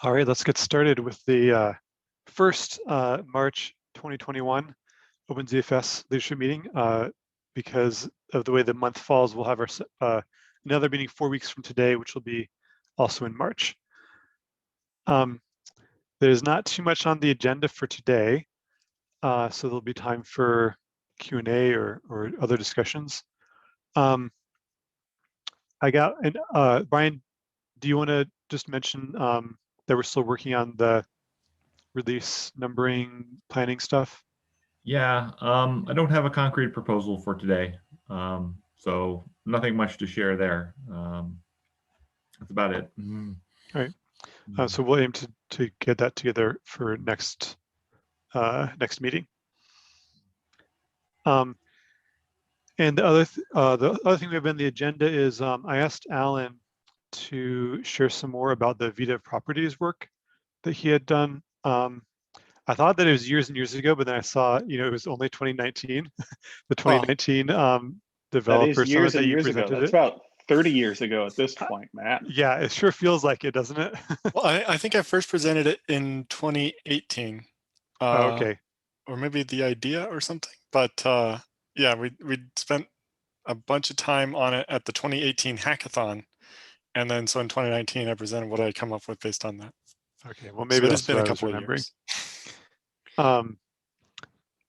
All right, let's get started with the first March 2021 OpenZFS leadership meeting. Because of the way the month falls, we'll have another meeting 4 weeks from today, which will be also in March. There's not too much on the agenda for today, so there'll be time for Q&A or other discussions. Brian, do you want to just mention that we're still working on the release numbering planning stuff? Yeah, I don't have a concrete proposal for today, so nothing much to share there. That's about it. All right. So we'll aim to get that together for next meeting. And the other thing we have on the agenda is I asked Alan to share some more about the Vdev properties work that he had done. I thought that it was years and years ago, but then I saw, it was only 2019, the 2019 developer summit that you presented That's it. about 30 years ago at this point, Matt. Yeah, it sure feels like it, doesn't it? Well, I think I first presented it in 2018. Okay. Or maybe the idea or something. But yeah, we spent a bunch of time on it at the 2018 hackathon. And then so in 2019, I presented what I come up with based on that. Okay, well, maybe so that's been what a I was couple remembering. Of years.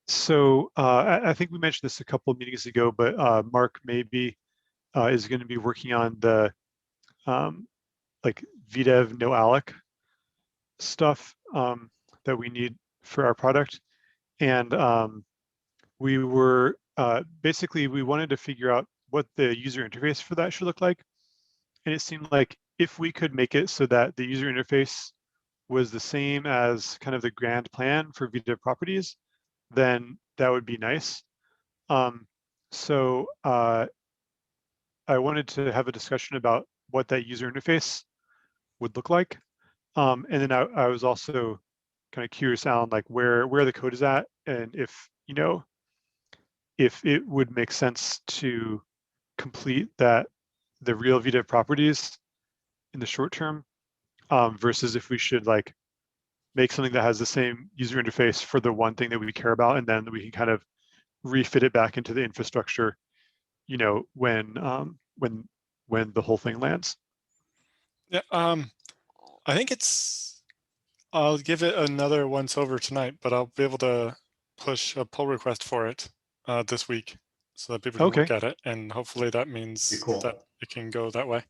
So I think we mentioned this a couple of meetings ago, but Mark maybe is going to be working on the like Vdev no alloc stuff that we need for our product. And we were basically, we wanted to figure out what the user interface for that should look like. And it seemed like if we could make it so that the user interface was the same as kind of the grand plan for Vdev properties, then that would be nice. So I wanted to have a discussion about what that user interface would look like. And then I was also kind of curious, Alan, like where the code is at, and if if it would make sense to complete the real Vdev properties in the short term, versus if we should like make something that has the same user interface for the one thing that we care about, and then we can kind of refit it back into the infrastructure, when the whole thing lands. Yeah, I think I'll give it another once over tonight, but I'll be able to push a pull request for it this week so that people can look at it, and hopefully that means that it can go that way.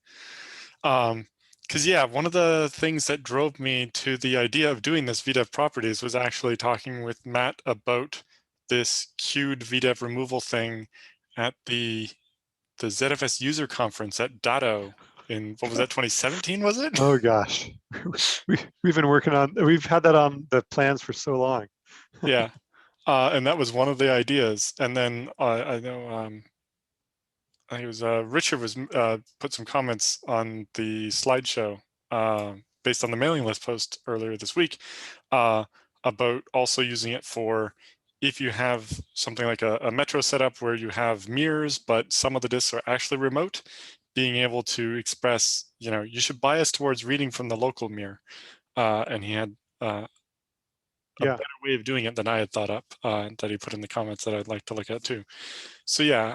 Because yeah, one of the things that drove me to the idea of doing this Vdev properties was actually talking with Matt about this queued Vdev removal thing at the ZFS user conference at Datto in, what was that, 2017, was it? Oh gosh, we've been working on, we've had that on the plans for so long. Yeah, and that was one of the ideas. And then I know I think it was Richard was put some comments on the slideshow based on the mailing list post earlier this week about also using it for if you have something like a metro setup where you have mirrors, but some of the disks are actually remote, being able to express, you should bias towards reading from the local mirror. And he had a better way of doing it than I had thought up that he put in the comments that I'd like to look at too. So yeah,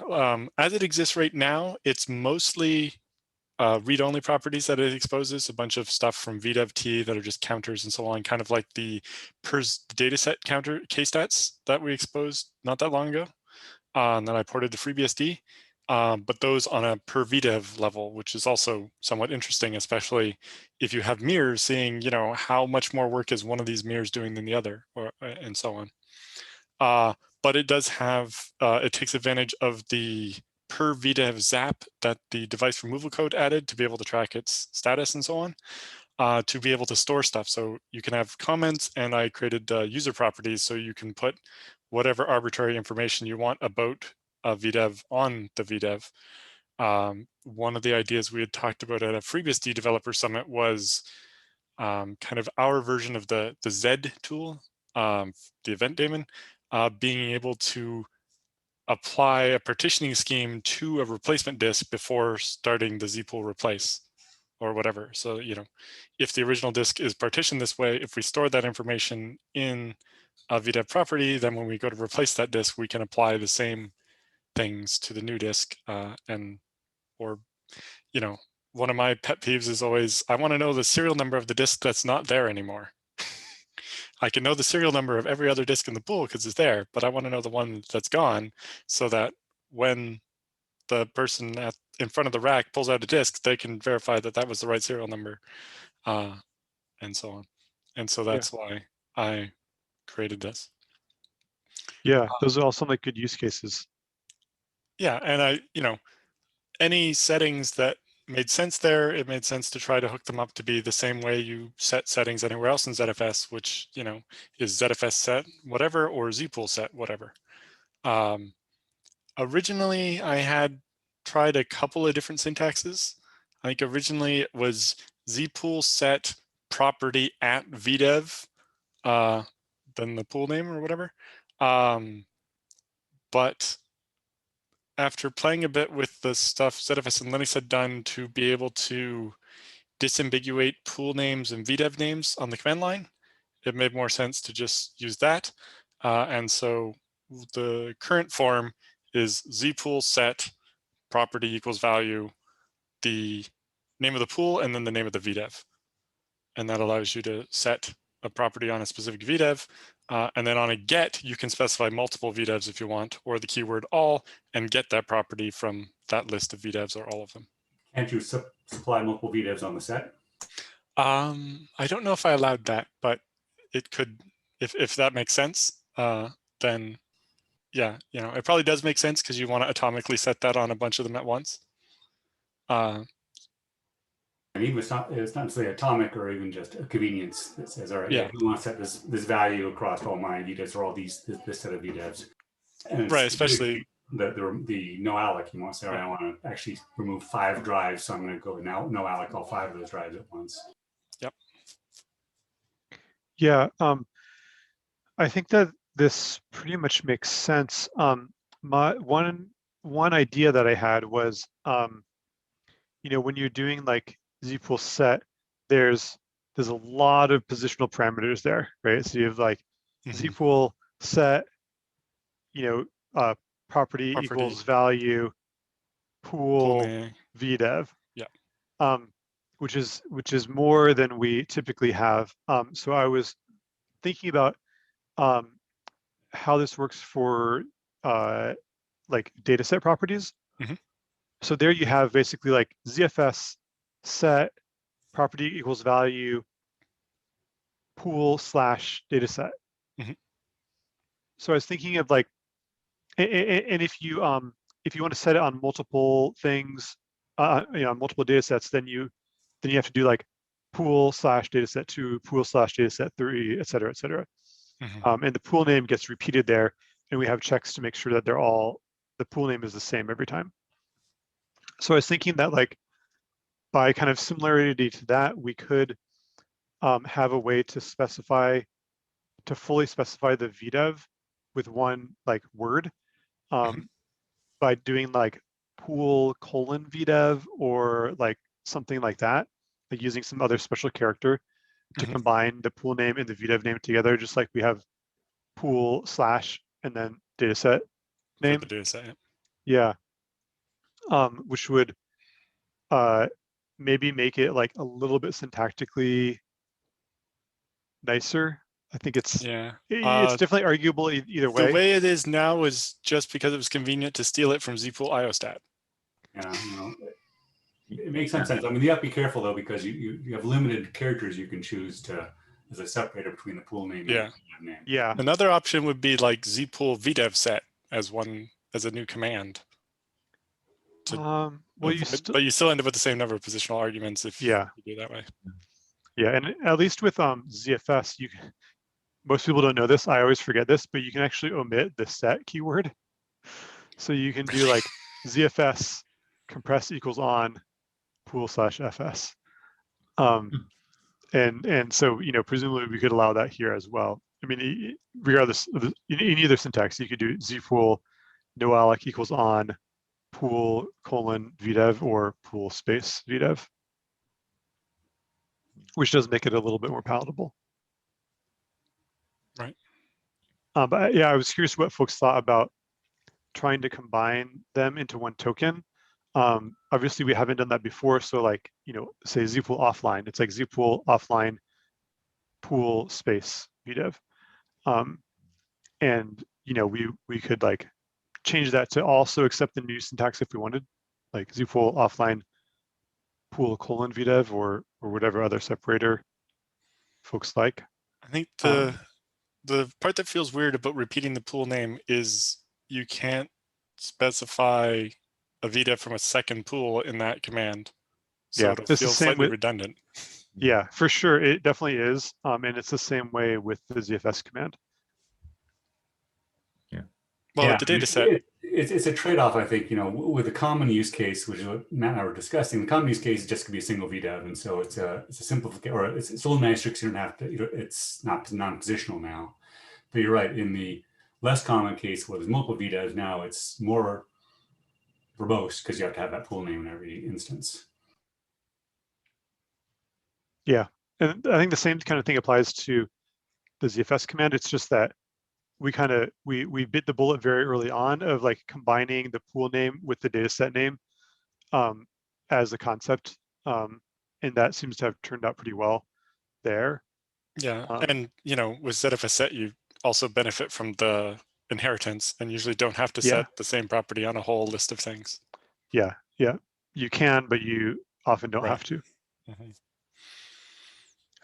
as it exists right now, it's mostly read-only properties that it exposes, a bunch of stuff from VDEV-T that are just counters and so on, kind of like the PERS dataset counter kstats that we exposed not that long ago, and then I ported to FreeBSD. But those on a per VDEV level, which is also somewhat interesting, especially if you have mirrors, seeing how much more work is one of these mirrors doing than the other, and so on. But it does have, it takes advantage of the per VDEV zap that the device removal code added to be able to track its status and so on, to be able to store stuff. So you can have comments, and I created user properties so you can put whatever arbitrary information you want about Vdev on the Vdev. One of the ideas we had talked about at a FreeBSD developer summit was kind of our version of the Z tool, the event daemon, being able to apply a partitioning scheme to a replacement disk before starting the zpool replace, or whatever. So, if the original disk is partitioned this way, if we store that information in a Vdev property, then when we go to replace that disk, we can apply the same things to the new disk. Or one of my pet peeves is always, I want to know the serial number of the disk that's not there anymore. I can know the serial number of every other disk in the pool because it's there, but I want to know the one that's gone so that when the person in front of the rack pulls out a disk, they can verify that that was the right serial number, and so on. And so that's why I created this. Yeah, those are all some like good use cases. Yeah, and any settings that made sense there, it made sense to try to hook them up to be the same way you set settings anywhere else in ZFS, which, is ZFS set whatever or zpool set whatever. Originally, I had tried a couple of different syntaxes. I think originally it was zpool set property at Vdev, then the pool name or whatever. But after playing a bit with the stuff ZFS and Linux had done to be able to disambiguate pool names and Vdev names on the command line, it made more sense to just use that. And so the current form is zpool set property equals value, the name of the pool, and then the name of the Vdev. And that allows you to set a property on a specific Vdev. And then on a get, you can specify multiple Vdevs if you want, or the keyword all, and get that property from that list of Vdevs or all of them. Can't you supply multiple Vdevs on the set? I don't know if I allowed that, but it could, if that makes sense, then yeah, it probably does make sense because you want to atomically set that on a bunch of them at once. And even it's not necessarily atomic or even just a convenience that says, all right, Yeah. we want to set this value across all my Vdevs or all this set of Vdevs. And right, especially the no alloc. You want to say, all right, I want to actually remove 5 drives, so I'm going to go now no alloc all 5 of those drives at once. Yep. Yeah, I think that this pretty much makes sense. My one idea that I had was, when you're doing like zpool set, there's a lot of positional parameters there, right? So you have like zpool set, property equals value, pool Vdev. Yeah. Which is more than we typically have. So I was thinking about how this works for like data set properties. So there you have basically like ZFS set property equals value pool / data set. So I was thinking of like, and if you want to set it on multiple things, multiple data sets, then you have to do like pool / data set 2, pool / data set 3, et cetera, et cetera. And the pool name gets repeated there, and we have checks to make sure that the pool name is the same every time. So I was thinking that like by kind of similarity to that, we could have a way to fully specify the Vdev with one like word by doing like pool : Vdev or like something like that, like using some other special character to combine the pool name and the Vdev name together, just like we have pool / and then data set name. For the data set. Yeah. Which would maybe make it like a little bit syntactically nicer. I think it's definitely arguable either way. The way it is now is just because it was convenient to steal it from zpool iostat. Yeah, it makes some sense. I mean, you have to be careful though, because you have limited characters you can choose to as a separator between the pool name and the name. Yeah. Another option would be like zpool Vdev set as a new command. But you still end up with the same number of positional arguments if you do that way. Yeah, and at least with ZFS, most people don't know this. I always forget this, but you can actually omit the set keyword. So you can do like ZFS compress equals on pool / FS. And so, presumably we could allow that here as well. I mean, regardless of in either syntax, you could do zpool no alloc equals on pool : Vdev or pool space Vdev. which does make it a little bit more palatable. Right. But yeah, I was curious what folks thought about trying to combine them into one token. Obviously, we haven't done that before. So like, say zpool offline, it's like zpool offline pool space Vdev. And we could like change that to also accept the new syntax if we wanted, like zpool offline pool : Vdev or whatever other separator folks like. I think the part that feels weird about repeating the pool name is you can't specify a Vdev from a second pool in that command. So Yeah, it'll it's the feel same slightly with, redundant. yeah, for sure. It definitely is. And it's the same way with the ZFS command. Well, Yeah, with the data set, it's a trade-off, I think, with the common use case, which is what Matt and I were discussing. The common use case just could be a single VDEV, and so it's a simplification, or it's a little nicer because you don't have to, it's not non-positional now. But you're right, in the less common case where there's multiple VDEVs now, it's more verbose because you have to have that pool name in every instance. Yeah, and I think the same kind of thing applies to the ZFS command. It's just that we bit the bullet very early on of like combining the pool name with the dataset name as a concept, and that seems to have turned out pretty well there. yeah, and with ZFS set, you also benefit from the inheritance, and usually don't have to set the same property on a whole list of things. Yeah, you can, but you often don't have to. Mm-hmm.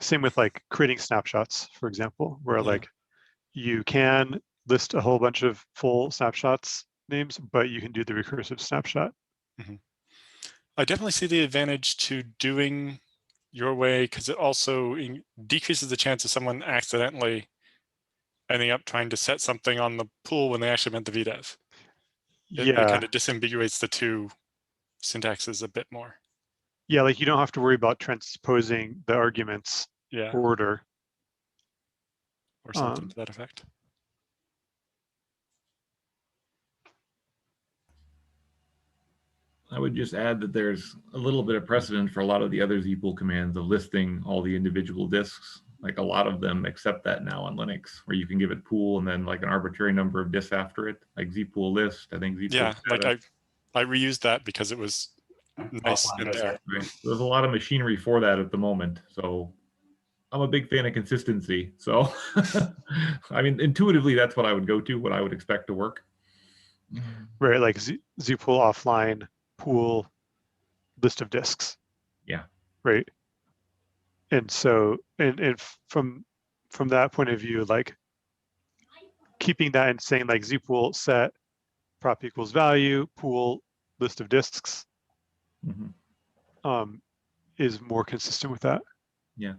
Same with like creating snapshots, for example, where like you can list a whole bunch of full snapshots names, but you can do the recursive snapshot. Mm-hmm. I definitely see the advantage to doing your way because it also decreases the chance of someone accidentally ending up trying to set something on the pool when they actually meant the VDEV. It kind of disambiguates the two syntaxes a bit more. Yeah, like you don't have to worry about transposing the arguments order. Or something to that effect. I would just add that there's a little bit of precedent for a lot of the other zpool commands of listing all the individual disks. Like a lot of them accept that now on Linux, where you can give it pool and then like an arbitrary number of disks after it, like zpool list. I think zpool. Yeah, like I reused that because it was nice in there. Right. There's a lot of machinery for that at the moment. So I'm a big fan of consistency. So I mean, intuitively, that's what I would go to, what I would expect to work. Right, like zpool offline pool list of disks. Yeah. Right. And so, and from that point of view, like keeping that and saying like zpool set prop equals value pool list of disks is more consistent with that. Yeah.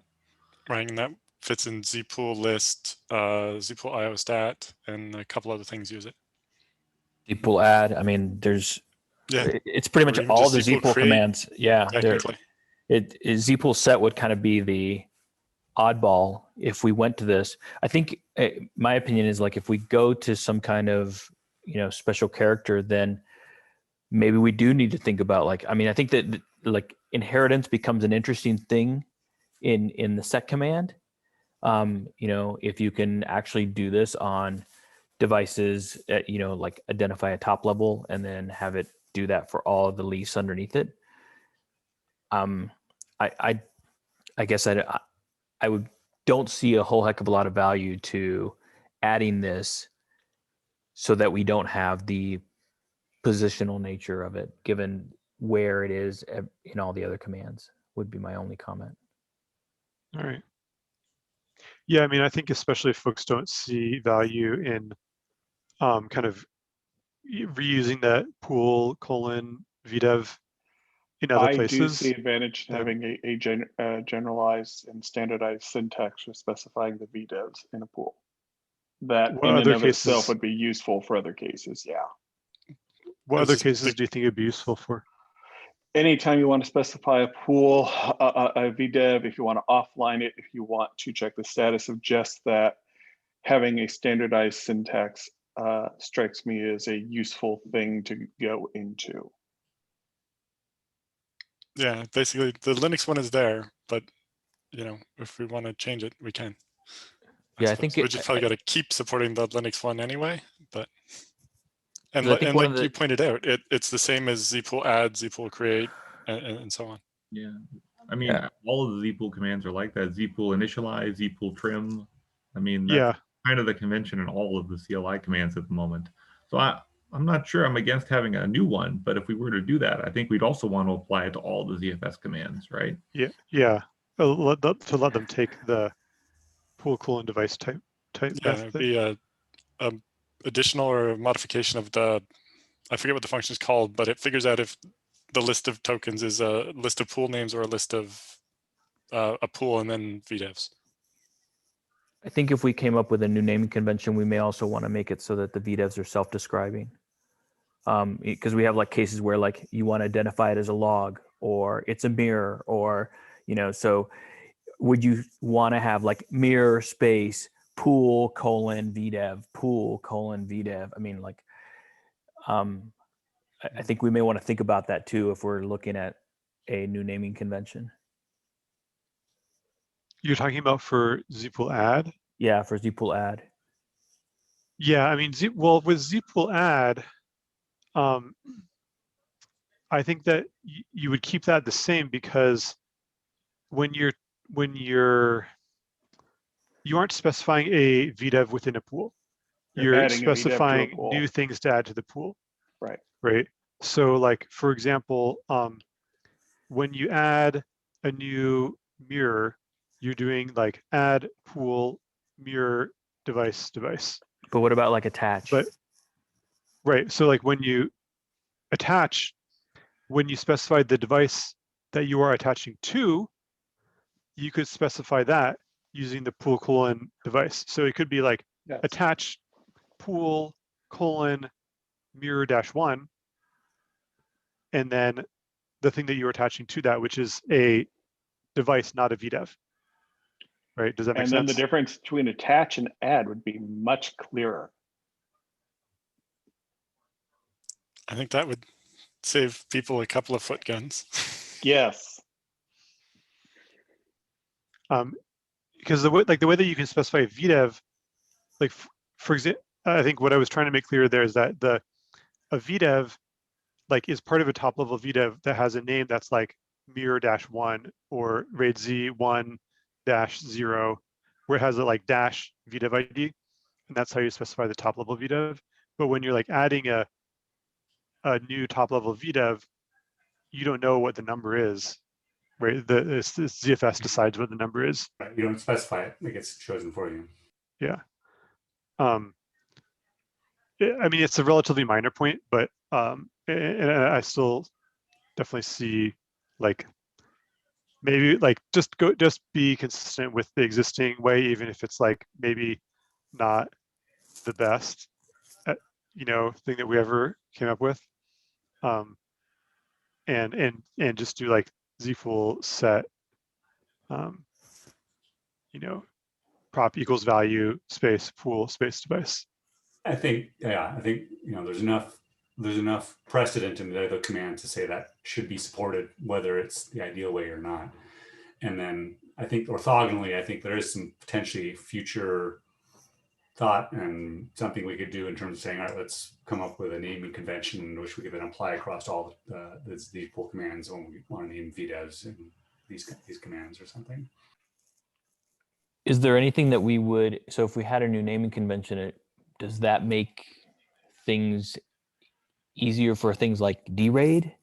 Right, and that fits in zpool list, zpool iostat, and a couple other things use it. Zpool add. I mean, it's pretty much all the zpool commands. Yeah, zpool set would kind of be the oddball if we went to this. I think my opinion is like if we go to some kind of special character, then maybe we do need to think about like, I mean, I think that like inheritance becomes an interesting thing in the set command. If you can actually do this on devices, like identify a top level and then have it do that for all of the leaves underneath it. I guess I don't see a whole heck of a lot of value to adding this so that we don't have the positional nature of it, given where it is in all the other commands, would be my only comment. All right. Yeah, I mean, I think especially if folks don't see value in kind of reusing that pool : Vdev in other places. I do see advantage to having a generalized and standardized syntax for specifying the VDEVs in a pool. That in and of itself would be useful for other cases, yeah. What other cases do you think it'd be useful for? Anytime you want to specify a pool, a VDEV, if you want to offline it, if you want to check the status of just that, having a standardized syntax strikes me as a useful thing to go into. Yeah, basically the Linux one is there, but if we want to change it, we can. Yeah, I think we just probably got to keep supporting the Linux one anyway. But and I think like you pointed out, it's the same as zpool add, zpool create, and so on. Yeah, I mean, all of the zpool commands are like that. Zpool initialize, zpool trim. I mean, that's kind of the convention in all of the CLI commands at the moment. So I'm not sure I'm against having a new one, but if we were to do that, I think we'd also want to apply it to all the ZFS commands, right? Yeah. To let them take the pool, colon, device type. Yeah, it'd be a additional or modification of I forget what the function is called, but it figures out if the list of tokens is a list of pool names or a list of a pool and then VDEVs. I think if we came up with a new naming convention, we may also want to make it so that the VDEVs are self-describing. Because we have like cases where like you want to identify it as a log or it's a mirror or, so would you want to have like mirror space pool colon VDEV, pool colon VDEV? I mean, like, I think we may want to think about that too if we're looking at a new naming convention. You're talking about for zpool add? Yeah, for zpool add. Yeah, I mean, with zpool add, I think that you would keep that the same because you aren't specifying a VDEV within a pool. You're specifying new things to add to the pool. Right. Right. So like, for example, when you add a new mirror, you're doing like add pool mirror device. But what about like attach? Right. So like when you attach, when you specify the device that you are attaching to, you could specify that using the pool colon device. So it could be like attach pool colon mirror -1, and then the thing that you're attaching to that, which is a device, not a VDEV. Right? Does that make sense? And then the difference between attach and add would be much clearer. I think that would save people a couple of foot guns. Yes. Because the way that you can specify a VDEV, like for example, I think what I was trying to make clear there is that a VDEV like is part of a top level VDEV that has a name that's like mirror -1 or RAID Z1-0, where it has a like dash VDEV ID, and that's how you specify the top level VDEV. But when you're like adding a new top level VDEV, you don't know what the number is, right? The ZFS decides what the number is. Right. You don't specify it; it gets chosen for you. Yeah. I mean, it's a relatively minor point, but and I still definitely see like maybe like just be consistent with the existing way, even if it's like maybe not the best thing that we ever came up with. And just do like zpool set prop equals value space pool space device. I think there's enough precedent in the other command to say that should be supported, whether it's the ideal way or not. And then I think orthogonally, I think there is some potentially future thought and something we could do in terms of saying, all right, let's come up with a naming convention which we could then apply across all these pool commands when we want to name VDEVs and these commands or something. Is there anything that we would, so if we had a new naming convention, does that make things easier for things like DRAID?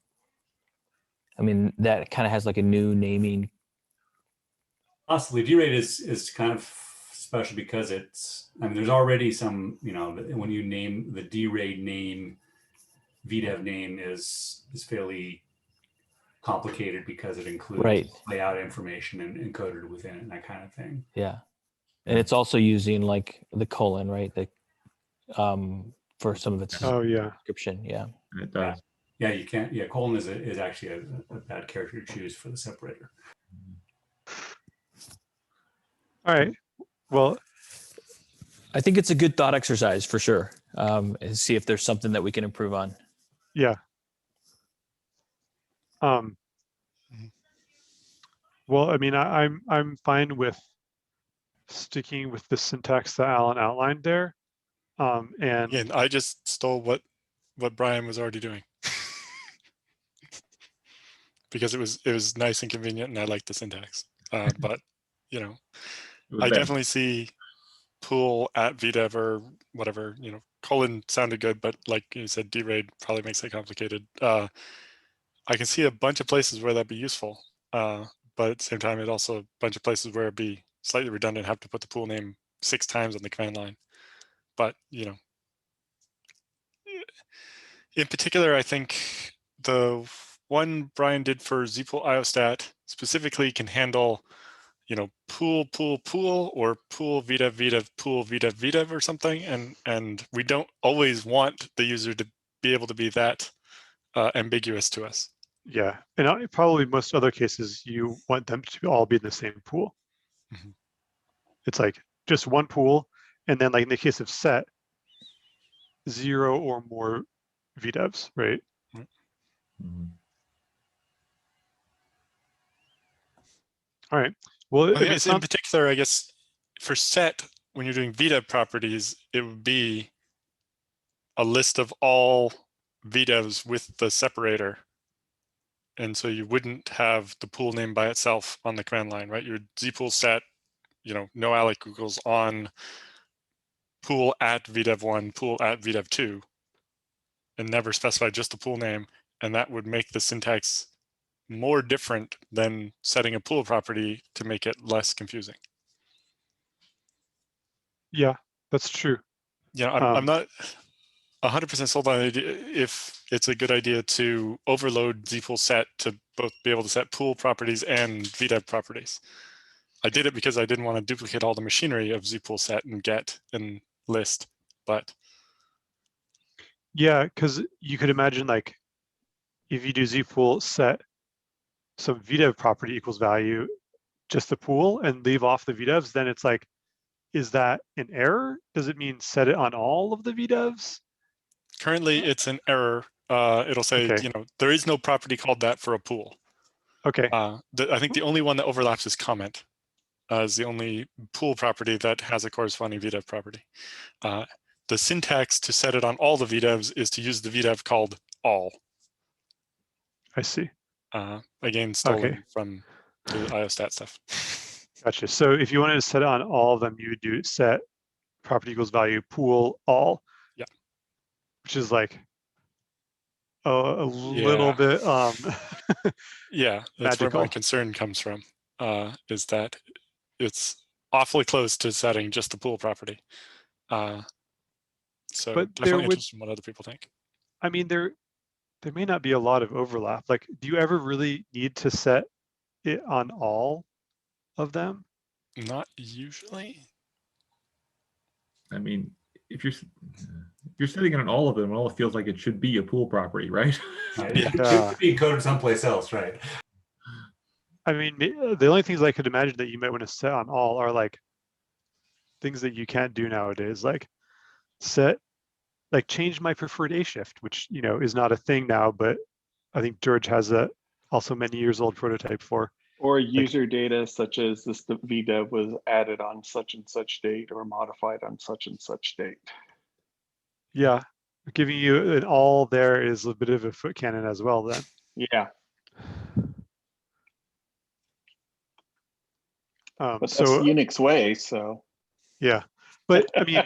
I mean, that kind of has like a new naming. Possibly. DRAID is kind of special because there's already some, when you name the DRAID name, VDEV name is fairly complicated because it includes layout information and encoded within it and that kind of thing. Yeah. And it's also using like the colon, right? For some of its description. Yeah. It does. Yeah, you can't. Yeah, colon is actually a bad character to choose for the separator. All right. Well, I think it's a good thought exercise for sure. And see if there's something that we can improve on. Yeah. Well, I mean, I'm fine with sticking with the syntax that Alan outlined there. And again, I just stole what Brian was already doing because it was nice and convenient, and I liked the syntax. But you know, I definitely see pool at Vdev or whatever. You know, colon sounded good, but like you said, draid probably makes it complicated. I can see a bunch of places where that'd be useful, but at the same time, it also a bunch of places where it'd be slightly redundant, have to put the pool name 6 times on the command line. But you know, in particular, I think the one Brian did for zpool iostat specifically can handle, you know, pool or pool vdev pool vdev or something, and we don't always want the user to be able to be that ambiguous to us. yeah, and probably most other cases you want them to all be in the same pool. Mm-hmm. It's like just one pool, and then like in the case of set, 0 or more VDEVs, right? Mm-hmm. All right. Well, I mean, in particular, I guess for set, when you're doing VDEV properties, it would be a list of all VDEVs with the separator. And so you wouldn't have the pool name by itself on the command line, right? Your zpool set, you know, no alloc equals on pool at vdev1, pool at vdev2, and never specify just the pool name. And that would make the syntax more different than setting a pool property to make it less confusing. Yeah, that's true. Yeah, I'm not 100% sold on it if it's a good idea to overload zpool set to both be able to set pool properties and vdev properties. I did it because I didn't want to duplicate all the machinery of zpool set and get and list, but yeah, because you could imagine like if you do zpool set some VDEV property equals value, just the pool and leave off the VDEVs, then it's like, is that an error? Does it mean set it on all of the VDEVs? Currently, it's an error. It'll say, okay. you know, there is no property called that for a pool. Okay. I think the only one that overlaps is comment. Is the only pool property that has a corresponding VDEV property. The syntax to set it on all the VDEVs is to use the VDEV called all. I see. Again, stolen from the iostat stuff. Gotcha. So if you wanted to set it on all of them, you would do set property equals value pool all. Yeah. Which is like a little bit yeah, that's magical. where my concern comes from, is that it's awfully close to setting just the pool property. So but definitely interested in what other people think. I mean, there may not be a lot of overlap. Like, do you ever really need to set it on all of them? Not usually. I mean, if you're setting it on all of them, it all feels like it should be a pool property, right? It should be encoded someplace else, right? I mean, the only things I could imagine that you might want to set on all are like things that you can't do nowadays, like change my preferred A shift, which, you know, is not a thing now, but I think George has a also many years old prototype for. Or user data such as this VDEV was added on such and such date or modified on such and such date. Yeah, giving you an all there is a bit of a foot cannon as well then. Yeah. But that's so Unix way, so. Yeah, but I mean,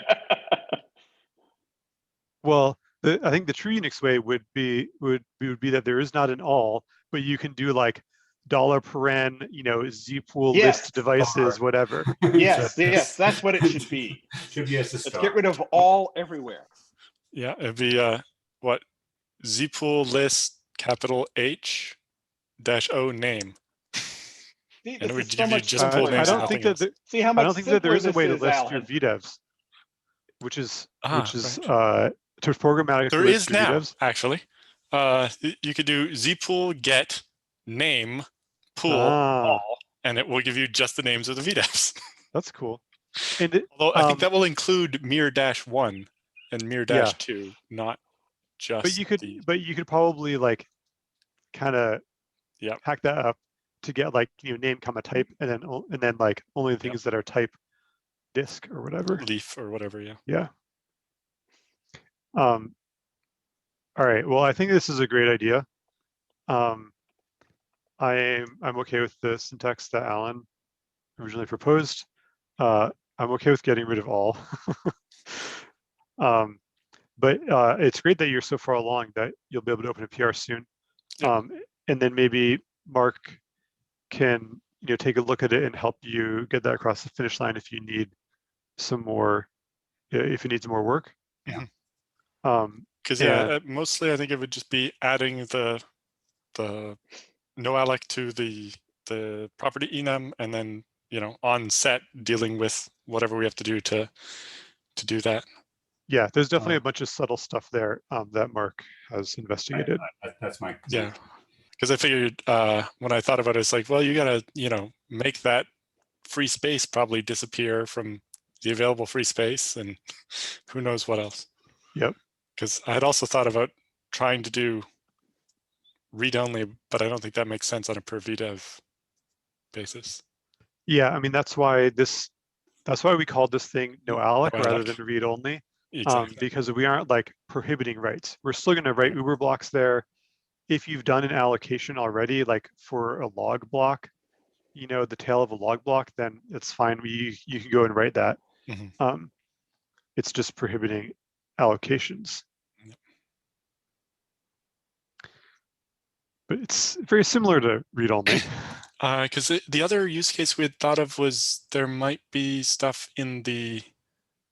well, I think the true Unix way would be that there is not an all, but you can do like $paren, you know, zpool list devices, whatever. Yes, that's what it should be. Should be Let's get rid of all everywhere. Yeah, it'd be what zpool list capital H -O name. See, and it would so give you much just pool names. I don't think that see how much I don't think that there is a way to list Alan. your VDEVs, which is right. to programmatic. There list is your now VDEVs. actually. You could do zpool get name pool all, and it will give you just the names of the VDEVs. That's cool. And although I think that will include mir-1 and mir-2, not just. But you could probably like kind of hack that up to get like, name, comma, type, and then like only the things that are type disk or whatever. Leaf or whatever, yeah. Yeah. All right. Well, I think this is a great idea. I'm okay with the syntax that Alan originally proposed. I'm okay with getting rid of all. But it's great that you're so far along that you'll be able to open a PR soon. Yeah. And then maybe Mark can take a look at it and help you get that across the finish line if you need some more, if it needs more work. Yeah. Because yeah, mostly I think it would just be adding the noalloc to the property enum, and then on set dealing with whatever we have to do to do that. Yeah, there's definitely a bunch of subtle stuff there that Mark has investigated. That's my yeah. Because I figured when I thought about it, it's like, well, you gotta make that free space probably disappear from the available free space, and who knows what else. Yep. Because I had also thought about trying to do read-only, but I don't think that makes sense on a per Vdev basis. Yeah, I mean that's why we called this thing noalloc rather than read-only, exactly. because we aren't like prohibiting writes. We're still going to write Uber blocks there. If you've done an allocation already, like for a log block, the tail of a log block, then it's fine. You can go and write that. Mm-hmm. It's just prohibiting allocations. Yep. But it's very similar to read-only. Because the other use case we had thought of was there might be stuff in the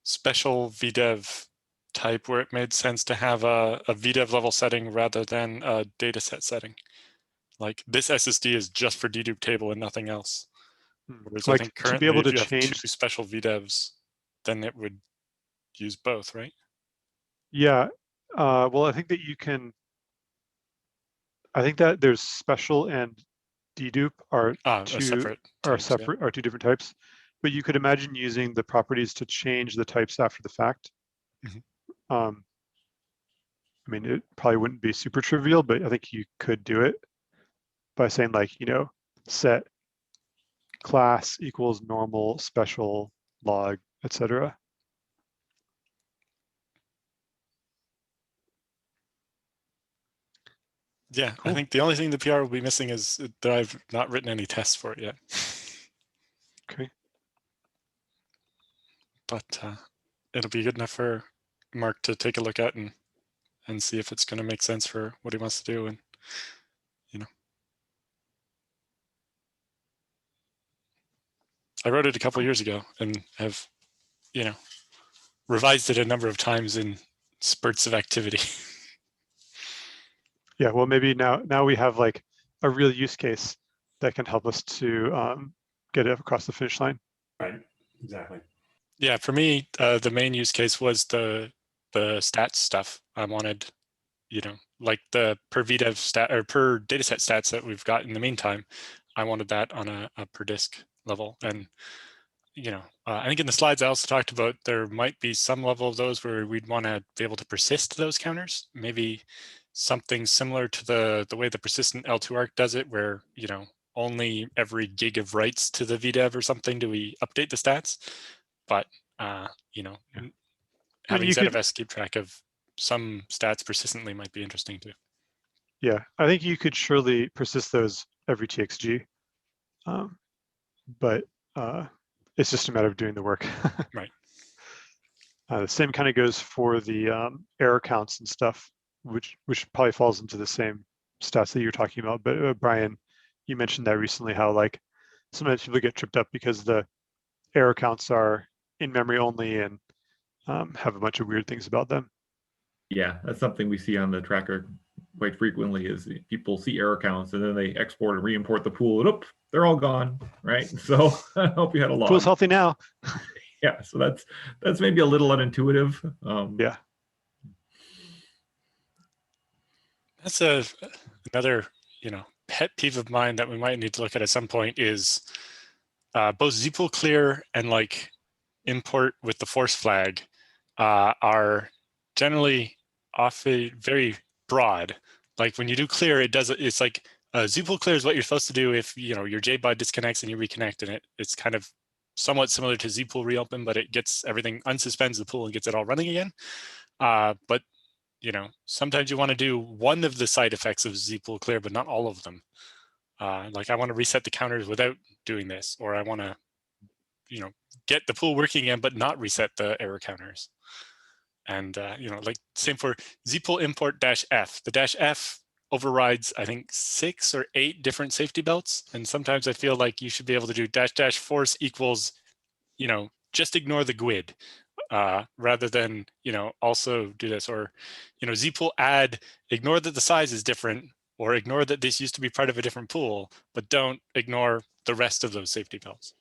special Vdev type where it made sense to have a Vdev level setting rather than a dataset setting. Like this SSD is just for dedupe table and nothing else. Whereas like I think to currently, be able if to you change have two special Vdevs, then it would use both, right? Yeah. Well, I think that you can. I think that there's special and dedupe are two different types, but you could imagine using the properties to change the types after the fact. Mm-hmm. I mean, it probably wouldn't be super trivial, but I think you could do it by saying like, set class equals normal, special, log, etc. Yeah, cool. I think the only thing the PR will be missing is that I've not written any tests for it yet. Okay. But it'll be good enough for Mark to take a look at and see if it's going to make sense for what he wants to do. And, I wrote it a couple of years ago and have, revised it a number of times in spurts of activity. Yeah, well, maybe now we have like a real use case that can help us to get it across the finish line. Right, exactly. Yeah, for me, the main use case was the stats stuff. I wanted, like the per Vdev stat or per dataset stats that we've got in the meantime. I wanted that on a per disk level. And, I think in the slides I also talked about there might be some level of those where we'd want to be able to persist those counters. Maybe something similar to the way the persistent L2 arc does it, where, only every gig of writes to the Vdev or something do we update the stats. But, having ZFS keep track of some stats persistently might be interesting too. Yeah, I think you could surely persist those every TXG, but it's just a matter of doing the work. Right. The same kind of goes for the error counts and stuff, which probably falls into the same stats that you're talking about. But Brian, you mentioned that recently, how like sometimes people get tripped up because the error counts are in memory only and have a bunch of weird things about them. Yeah, that's something we see on the tracker quite frequently, is people see error counts and then they export and re-import the pool and oop, they're all gone, right? So I hope you had a log. Pool's healthy now. Yeah, so that's maybe a little unintuitive. Yeah. That's another, pet peeve of mine that we might need to look at some point is both zpool clear and like import with the force flag are generally often very broad. Like when you do clear, it's like zpool clear is what you're supposed to do if your JBud disconnects and you reconnect, and it's kind of somewhat similar to zpool reopen, but it gets everything, unsuspends the pool and gets it all running again. But sometimes you want to do one of the side effects of zpool clear, but not all of them. Like I want to reset the counters without doing this, or I want to get the pool working again, but not reset the error counters. And like same for zpool import -f. The -f overrides, I think, 6 or 8 different safety belts. And sometimes I feel like you should be able to do --force equals, just ignore the GUID, rather than, also do this, or, zpool add, ignore that the size is different, or ignore that this used to be part of a different pool, but don't ignore the rest of those safety belts.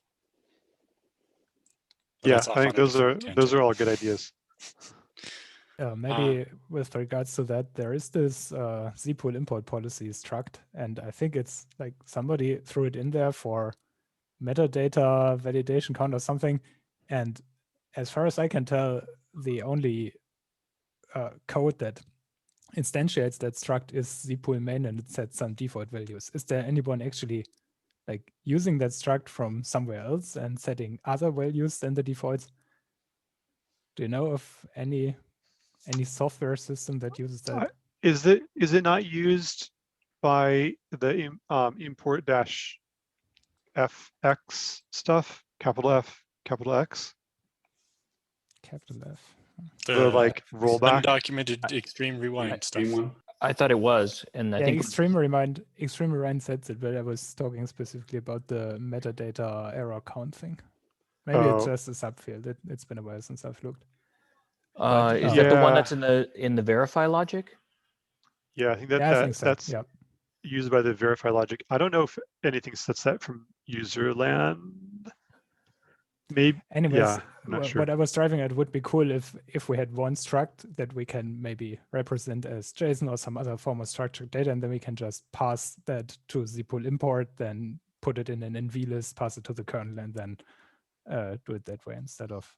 But yeah, I think those are all good ideas. Maybe with regards to that, there is this zpool import policy struct, and I think it's like somebody threw it in there for metadata validation count or something. And as far as I can tell, the only code that instantiates that struct is zpool main, and it sets some default values. Is there anyone actually like using that struct from somewhere else and setting other values than the defaults? Do you know of any software system that uses that? Is it not used by the import -fx stuff? Capital F, capital X? Capital F. The like rollback. Undocumented extreme rewind stuff. I thought it was, and I think extreme rewind sets it, but I was talking specifically about the metadata error count thing. Maybe it's just a subfield. It's been a while since I've looked. Is that the one that's in the verify logic? Yeah, I think that's used by the verify logic. I don't know if anything sets that from user land. Maybe. Anyways, yeah, I'm not sure. What I was driving at would be cool if we had one struct that we can maybe represent as JSON or some other form of structured data, and then we can just pass that to zpool import, then put it in an NV list, pass it to the kernel, and then do it that way instead of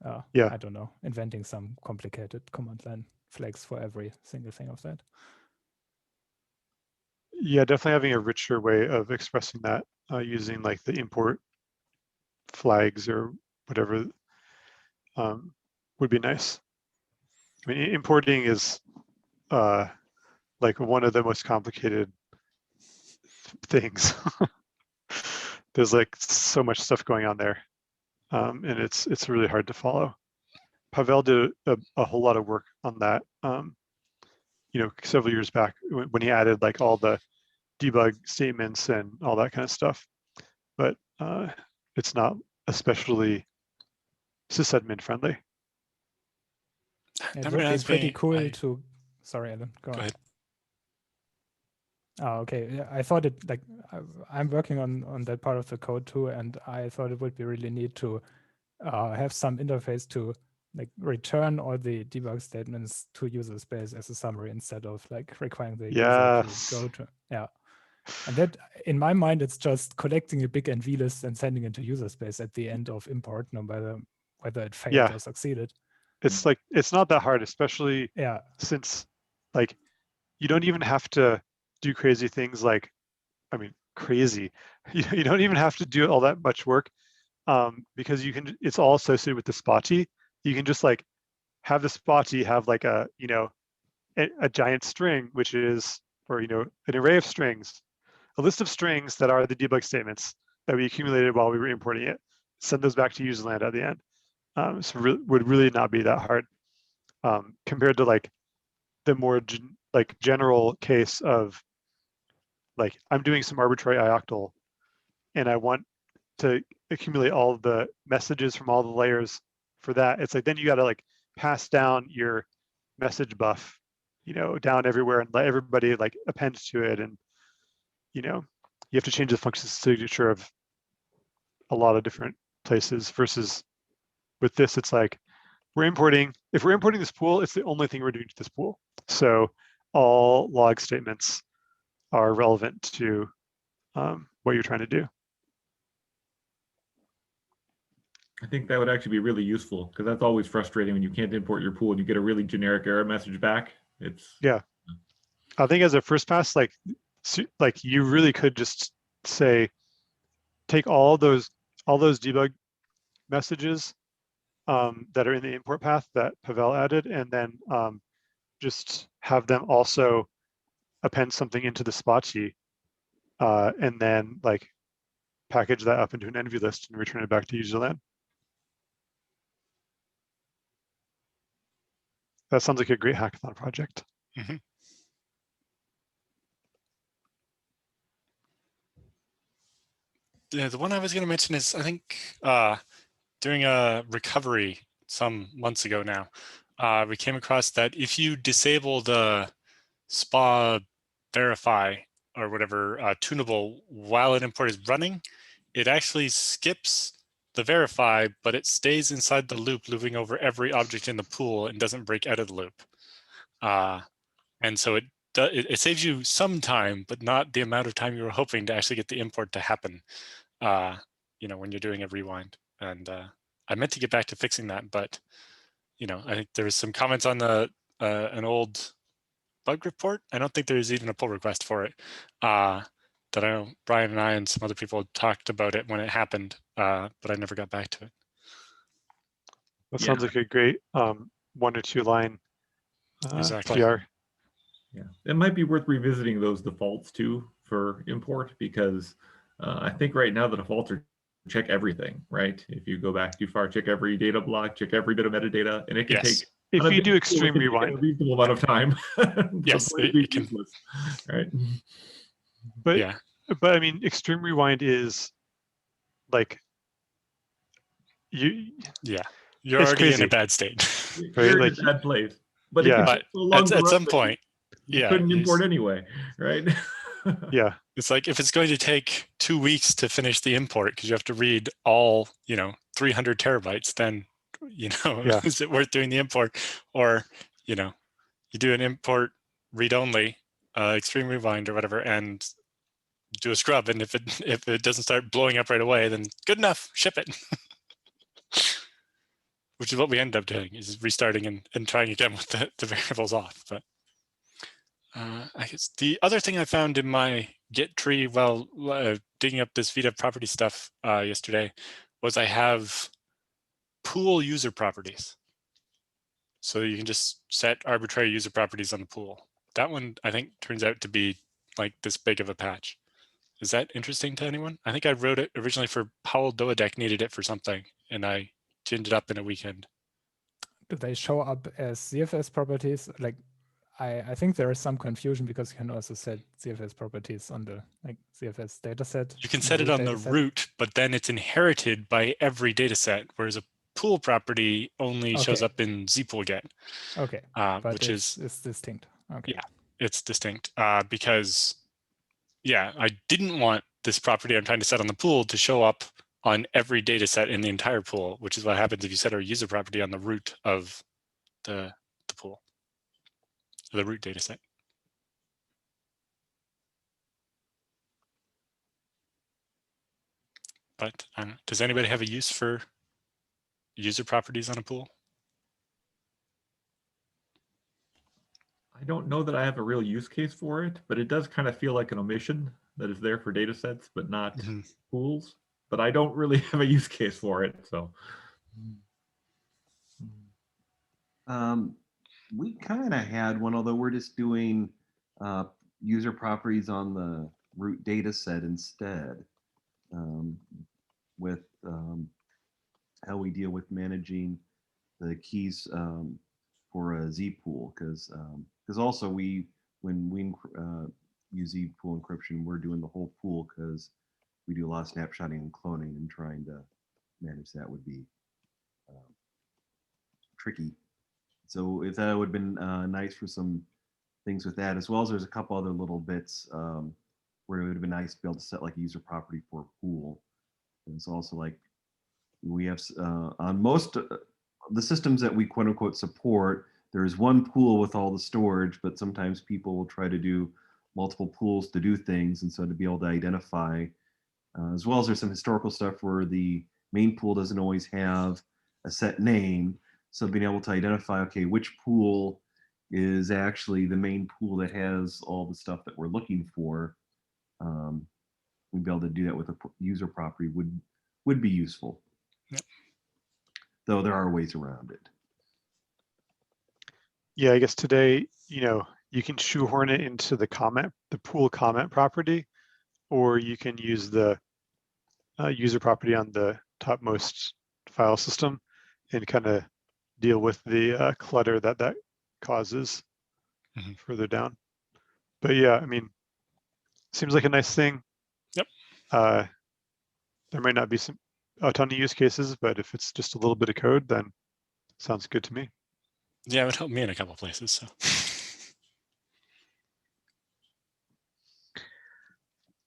I don't know, inventing some complicated command line flags for every single thing of that. Yeah, definitely having a richer way of expressing that using like the import flags or whatever would be nice. I mean, importing is like one of the most complicated things. There's like so much stuff going on there, and it's really hard to follow. Pavel did a whole lot of work on that, several years back when he added like all the debug statements and all that kind of stuff. But it's not especially sysadmin friendly. It would be pretty cool to. Sorry, Alan. Go on. Ahead. Oh, okay. Yeah, I thought it like I'm working on that part of the code too, and I thought it would be really neat to have some interface to like return all the debug statements to user space as a summary instead of like requiring the user to go to And that, in my mind, it's just collecting a big NV list and sending it to user space at the end of import, no matter whether it failed or succeeded. It's like, it's not that hard, especially since like, you don't even have to do crazy things like, I mean, crazy. You don't even have to do all that much work because you can, it's all associated with the spotty. You can just like have the spotty have like a, a giant string, which is, or, an array of strings, a list of strings that are the debug statements that we accumulated while we were importing it, send those back to user land at the end. So would really not be that hard compared to like the more general case of like, I'm doing some arbitrary ioctl and I want to accumulate all of the messages from all the layers for that. It's like, then you got to like pass down your message buff, down everywhere and let everybody like append to it. And, you have to change the function signature of a lot of different places versus with this, it's like, if we're importing this pool, it's the only thing we're doing to this pool. So all log statements are relevant to what you're trying to do. I think that would actually be really useful because that's always frustrating when you can't import your pool and you get a really generic error message back. I think as a first pass, like So, like, you really could just say, take all those debug messages that are in the import path that Pavel added, and then just have them also append something into the Spatie, and then like package that up into an env list and return it back to userland. That sounds like a great hackathon project. Mm-hmm. The one I was going to mention is, I think during a recovery some months ago now, we came across that if you disable the SPA verify or whatever tunable while an import is running, it actually skips the verify, but it stays inside the loop, looping over every object in the pool and doesn't break out of the loop. And so it saves you some time, but not the amount of time you were hoping to actually get the import to happen. When you're doing a rewind. And I meant to get back to fixing that, but I think there was some comments on an old bug report. I don't think there's even a pull request for it. That I know Brian and I and some other people talked about it when it happened, but I never got back to it. That sounds like a great 1 or 2 line exactly. PR. Yeah, it might be worth revisiting those defaults too for import, because I think right now the defaults are check everything, right? If you go back too far, check every data block, check every bit of metadata, and it can take. If you do extreme rewind, a reasonable amount of time. Yes, it can. Right. But yeah, but I mean, extreme rewind is like you. Yeah, you're already crazy. in a bad state. Right? You're in a bad place. But yeah, it but at some point, you couldn't import anyway, right? Yeah. It's like, if it's going to take 2 weeks to finish the import because you have to read all 300 terabytes, then is it worth doing the import? Or you do an import read only, extreme rewind or whatever, and do a scrub, and if it doesn't start blowing up right away, then good enough, ship it. Which is what we end up doing, is restarting and trying again with the variables off. But I guess the other thing I found in my Git tree while digging up this Vdev property stuff yesterday was I have pool user properties. So you can just set arbitrary user properties on the pool. That one, I think, turns out to be like this big of a patch. Is that interesting to anyone? I think I wrote it originally for Powell Doedek needed it for something, and I ginned it up in a weekend. Do they show up as ZFS properties? Like, I think there is some confusion because you can also set ZFS properties on the ZFS dataset. You can set it on the root, but then it's inherited by every dataset, whereas a pool property only shows up in zpool again. Okay, which is distinct. Okay. Yeah, it's distinct because, I didn't want this property I'm trying to set on the pool to show up on every data set in the entire pool, which is what happens if you set our user property on the root of the pool, the root data set. But does anybody have a use for user properties on a pool? I don't know that I have a real use case for it, but it does kind of feel like an omission that is there for data sets, but not pools. But I don't really have a use case for it. So we kind of had one, although we're just doing user properties on the root data set instead, with how we deal with managing the keys for a zpool, because also when we use zpool encryption, we're doing the whole pool because we do a lot of snapshotting and cloning, and trying to manage that would be tricky. So if that would have been nice for some things with that, as well as there's a couple other little bits where it would have been nice to be able to set like a user property for a pool. And it's also like we have on most the systems that we quote unquote support, there's one pool with all the storage, but sometimes people will try to do multiple pools to do things. And so to be able to identify, as well as there's some historical stuff where the main pool doesn't always have a set name. So being able to identify, okay, which pool is actually the main pool that has all the stuff that we're looking for. We'd be able to do that with a user property would be useful. Yep. Though there are ways around it. Yeah, I guess today, you can shoehorn it into the pool comment property, or you can use the user property on the topmost file system and kind of deal with the clutter that causes further down. But yeah, I mean, seems like a nice thing. Yep. There might not be a ton of use cases, but if it's just a little bit of code, then sounds good to me. Yeah, it would help me in a couple places. So.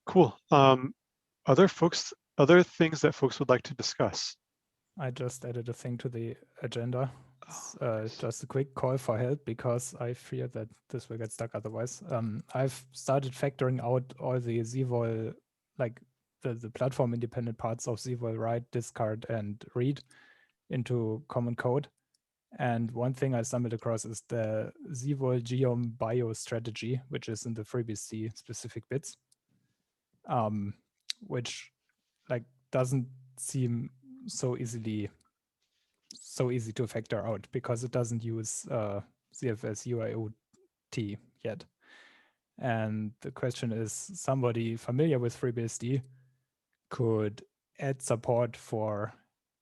Cool. Other things that folks would like to discuss? I just added a thing to the agenda. It's just a quick call for help because I fear that this will get stuck otherwise. I've started factoring out all the zvol, like the platform independent parts of zvol write, discard, and read into common code. And one thing I stumbled across is the zvol geom bio strategy, which is in the FreeBSD specific bits, which like doesn't seem so easy to factor out because it doesn't use ZFS UIOT yet. And the question is, somebody familiar with FreeBSD could add support for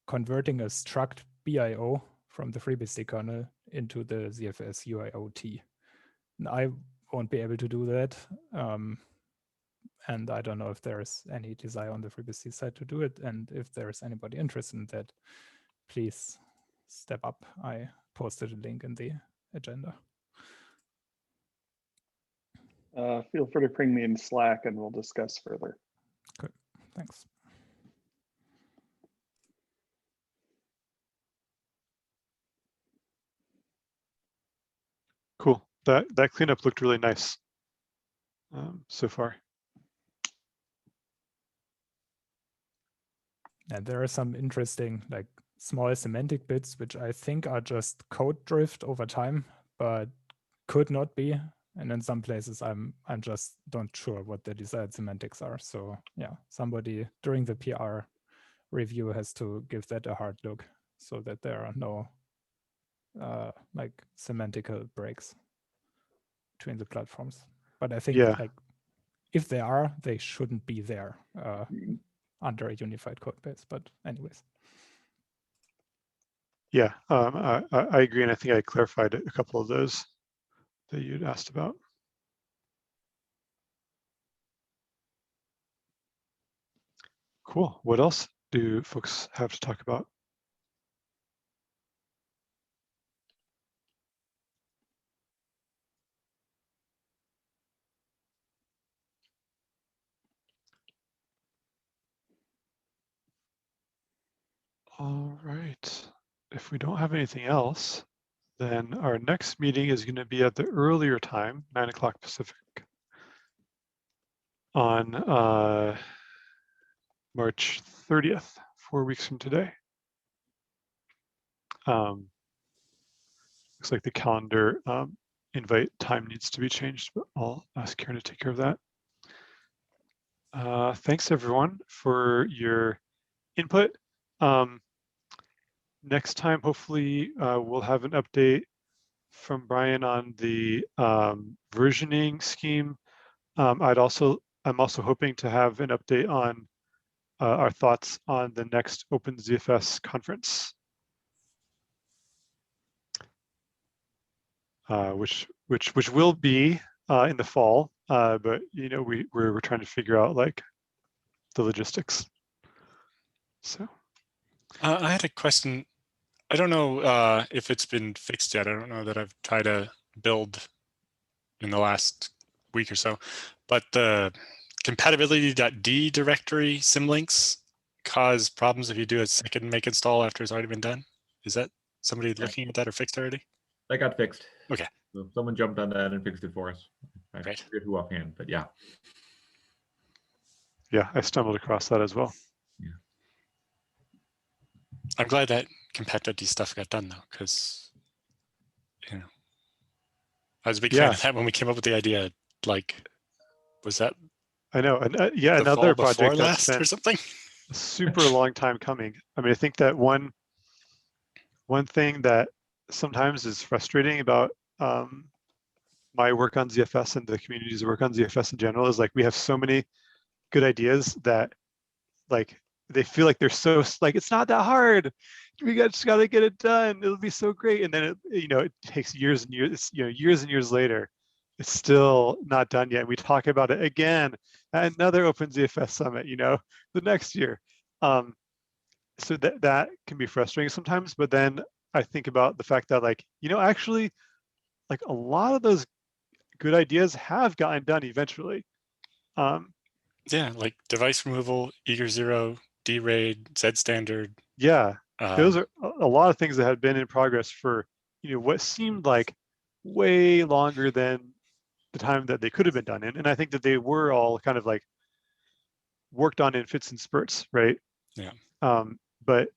converting a struct BIO from the FreeBSD kernel into the ZFS UIOT. And I won't be able to do that. And I don't know if there's any desire on the FreeBSD side to do it. And if there's anybody interested in that, please step up. I posted a link in the agenda. Feel free to ping me in Slack and we'll discuss further. Good, thanks. Cool. That cleanup looked really nice so far. And there are some interesting, like small semantic bits, which I think are just code drift over time, but could not be. And in some places, I'm just not sure what the desired semantics are. So yeah, somebody during the PR review has to give that a hard look so that there are no like semantical breaks between the platforms. But I think like if they are, they shouldn't be there under a unified code base. But anyways. Yeah, I agree. And I think I clarified a couple of those that you'd asked about. Cool. What else do folks have to talk about? All right. If we don't have anything else, then our next meeting is going to be at the earlier time, 9 o'clock Pacific, on March 30th, 4 weeks from today. Looks like the calendar invite time needs to be changed, but I'll ask Karen to take care of that. Thanks everyone for your input. Next time, hopefully we'll have an update from Brian on the versioning scheme. I'm also hoping to have an update on our thoughts on the next OpenZFS conference, which will be in the fall, but we're trying to figure out like the logistics. So I had a question. I don't know if it's been fixed yet. I don't know that I've tried to build in the last week or so, but the compatibility.d directory symlinks cause problems if you do a second make install after it's already been done. Is that somebody looking at that or fixed already? That got fixed. Okay. So someone jumped on that and fixed it for us. I Great. forget who offhand, but yeah. Yeah, I stumbled across that as well. Yeah. I'm glad that compat.d stuff got done though, because I was a big fan of that when we came up with the idea. Like, was that? I know, and yeah, the another fall project before that's last been or something. a super long time coming. I mean, I think that one thing that sometimes is frustrating about my work on ZFS and the community's work on ZFS in general is like we have so many good ideas that like they feel like they're so like it's not that hard. We just got to get it done. It'll be so great, and then it takes years and years. It's, years and years later, it's still not done yet. We talk about it again at another OpenZFS summit. The next year. So that can be frustrating sometimes. But then I think about the fact that actually, like a lot of those good ideas have gotten done eventually. Yeah, like device removal, eager zero, D-RAID, Z standard. Yeah, those are a lot of things that had been in progress for what seemed like way longer than the time that they could have been done in. And I think that they were all kind of like worked on in fits and spurts, right? Yeah. But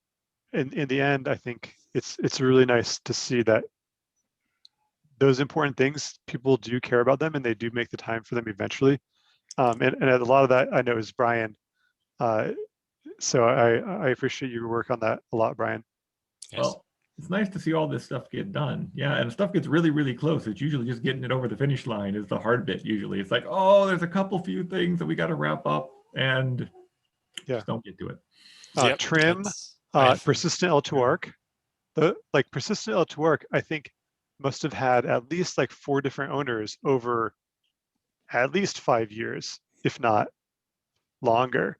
in the end, I think it's really nice to see that those important things, people do care about them and they do make the time for them eventually. And a lot of that I know is Brian. So I appreciate your work on that a lot, Brian. Yes. Well, it's nice to see all this stuff get done. Yeah, and stuff gets really, really close. It's usually just getting it over the finish line is the hard bit usually. It's like, oh, there's a few things that we got to wrap up and just don't get to it. Yep, trim, persistent L2 arc. Persistent L2 arc, I think must have had at least like 4 different owners over at least 5 years, if not longer.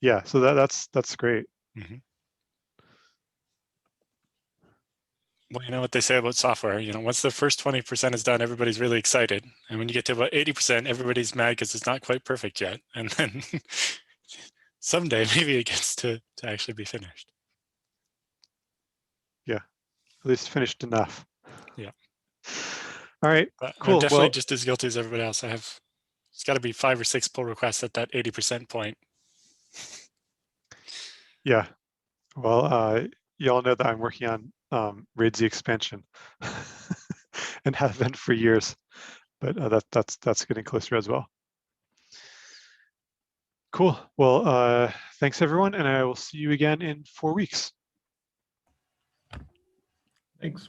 Yeah, so that's great. Mm-hmm. Well, you know what they say about software, once the first 20% is done, everybody's really excited. And when you get to about 80%, everybody's mad because it's not quite perfect yet. And then someday maybe it gets to actually be finished. Yeah, at least finished enough. Yeah. All right, but cool. I'm definitely just as guilty as everybody else. It's got to be 5 or 6 pull requests at that 80% point. Yeah, well, you all know that I'm working on RAID-Z expansion and have been for years, but that's getting closer as well. Cool. Well, thanks everyone, and I will see you again in 4 weeks. Thanks.